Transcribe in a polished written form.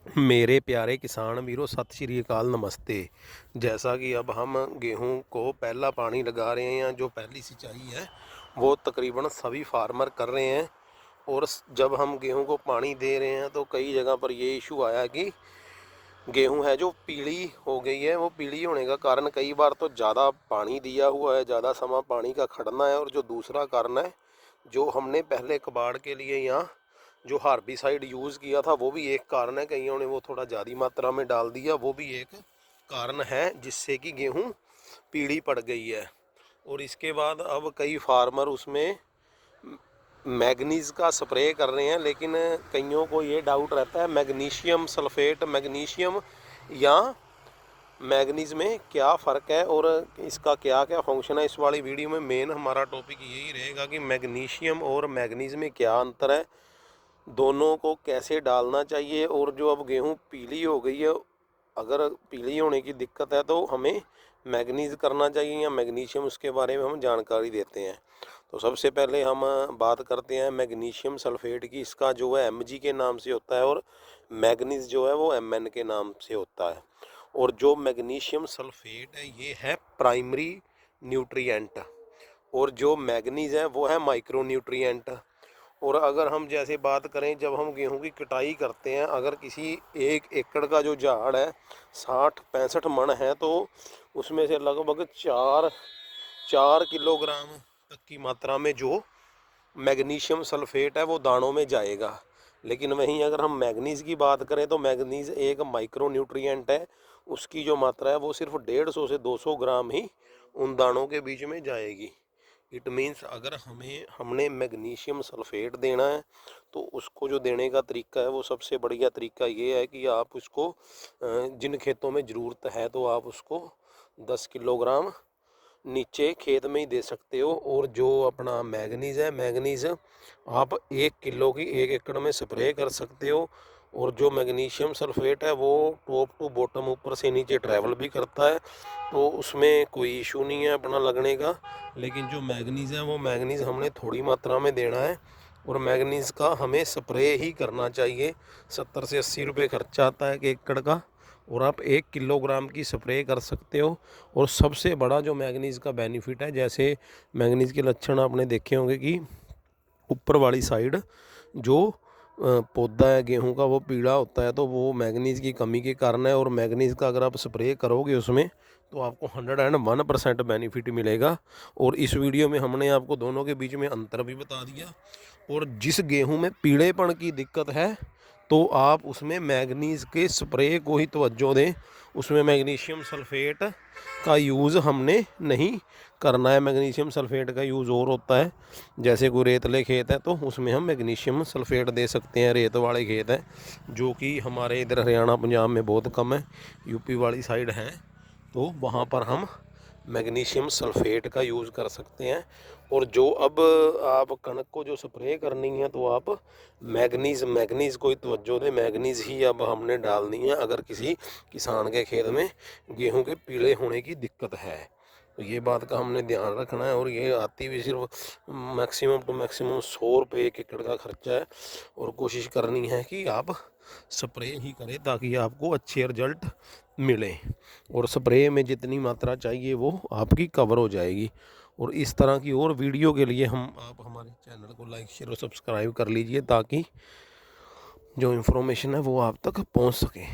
मेरे प्यारे किसान वीरों, सत श्री अकाल, नमस्ते। जैसा कि अब हम गेहूं को पहला पानी लगा रहे हैं, या जो पहली सिंचाई है वो तकरीबन सभी फार्मर कर रहे हैं। और जब हम गेहूं को पानी दे रहे हैं तो कई जगह पर ये इशू आया कि गेहूं है जो पीली हो गई है। वो पीली होने का कारण कई बार तो ज़्यादा पानी दिया हुआ है, ज़्यादा समय पानी का खड़ना है। और जो दूसरा कारण है, जो हमने पहले कबाड़ के लिए यहाँ जो हार्बिसाइड यूज़ किया था वो भी एक कारण है। कईयों ने वो थोड़ा ज़्यादा मात्रा में डाल दिया, वो भी एक कारण है जिससे कि गेहूं पीली पड़ गई है। और इसके बाद अब कई फार्मर उसमें मैग्नीज़ का स्प्रे कर रहे हैं, लेकिन कईयों को ये डाउट रहता है मैग्नीशियम सल्फेट, मैग्नीशियम या मैग्नीज़ में क्या फ़र्क है और इसका क्या क्या फंक्शन है। इस वाली वीडियो में मेन हमारा टॉपिक यही रहेगा कि मैग्नीशियम और मैग्नीज़ में क्या अंतर है, दोनों को कैसे डालना चाहिए। और जो अब गेहूं पीली हो गई है, अगर पीली होने की दिक्कत है तो हमें मैग्नीज़ करना चाहिए या मैग्नीशियम, उसके बारे में हम जानकारी देते हैं। तो सबसे पहले हम बात करते हैं मैग्नीशियम सल्फेट की। इसका जो है Mg के नाम से होता है और मैग्नीज़ जो है वो Mn के नाम से होता है। और जो मैग्नीशियम सल्फेट है ये है प्राइमरी न्यूट्रिएंट, और जो मैग्नीज़ है वो है माइक्रो न्यूट्रिएंट। और अगर हम जैसे बात करें, जब हम गेहूं की कटाई करते हैं, अगर किसी 1 एकड़ का जो झाड़ है 60-65 मन है, तो उसमें से लगभग 4 किलोग्राम तक की मात्रा में जो मैग्नीशियम सल्फेट है वो दानों में जाएगा। लेकिन वहीं अगर हम मैग्नीज़ की बात करें तो मैग्नीज़ एक माइक्रो न्यूट्रिएंट है, उसकी जो मात्रा है वो सिर्फ 150 से 200 ग्राम ही उन दानों के बीच में जाएगी। इट मीन्स अगर हमने मैग्नीशियम सल्फेट देना है तो उसको जो देने का तरीका है वो सबसे बढ़िया तरीका ये है कि आप उसको जिन खेतों में ज़रूरत है तो आप उसको 10 किलोग्राम नीचे खेत में ही दे सकते हो। और जो अपना मैग्नीज़ है, मैग्नीज़ आप 1 किलो की 1 एकड़ में स्प्रे कर सकते हो। और जो मैग्नीशियम सल्फेट है वो टॉप टू बॉटम, ऊपर से नीचे ट्रैवल भी करता है, तो उसमें कोई इशू नहीं है अपना लगने का। लेकिन जो मैग्नीज़ है वो मैग्नीज़ हमने थोड़ी मात्रा में देना है, और मैग्नीज़ का हमें स्प्रे ही करना चाहिए। 70 से 80 रुपये खर्चा आता है 1 एकड़ का, और आप 1 किलोग्राम की स्प्रे कर सकते हो। और सबसे बड़ा जो मैग्नीज़ का बेनिफिट है, जैसे मैग्नीज़ के लक्षण आपने देखे होंगे कि ऊपर वाली साइड जो पौधा है गेहूं का वो पीला होता है, तो वो मैग्नीज़ की कमी के कारण है। और मैग्नीज़ का अगर आप स्प्रे करोगे उसमें तो आपको 101% बेनिफिट मिलेगा। और इस वीडियो में हमने आपको दोनों के बीच में अंतर भी बता दिया। और जिस गेहूं में पीलेपन की दिक्कत है तो आप उसमें मैग्नीज़ के स्प्रे को ही तवज्जो दें, उसमें मैग्नीशियम सल्फेट का यूज़ हमने नहीं करना है। मैग्नीशियम सल्फेट का यूज़ और होता है, जैसे कोई रेतले खेत है तो उसमें हम मैग्नीशियम सल्फेट दे सकते हैं। रेत वाले खेत हैं जो कि हमारे इधर हरियाणा पंजाब में बहुत कम है, यूपी वाली साइड है, तो वहाँ पर हम मैग्नीशियम सल्फेट का यूज़ कर सकते हैं। और जो अब आप कनक को जो स्प्रे करनी है तो आप मैग्नीज़ को ही तवज्जो दें, मैग्नीज़ ही अब हमने डालनी है अगर किसी किसान के खेत में गेहूं के पीले होने की दिक्कत है। तो ये बात का हमने ध्यान रखना है। और ये आती भी सिर्फ मैक्सिमम टू मैक्सिमम 100 रुपये 1 एकड़ का खर्चा है। और कोशिश करनी है कि आप स्प्रे ही करें ताकि आपको अच्छे रिजल्ट मिले, और स्प्रे में जितनी मात्रा चाहिए वो आपकी कवर हो जाएगी। और इस तरह की और वीडियो के लिए आप हमारे चैनल को लाइक शेयर और सब्सक्राइब कर लीजिए, ताकि जो इन्फॉर्मेशन है वो आप तक पहुंच सके।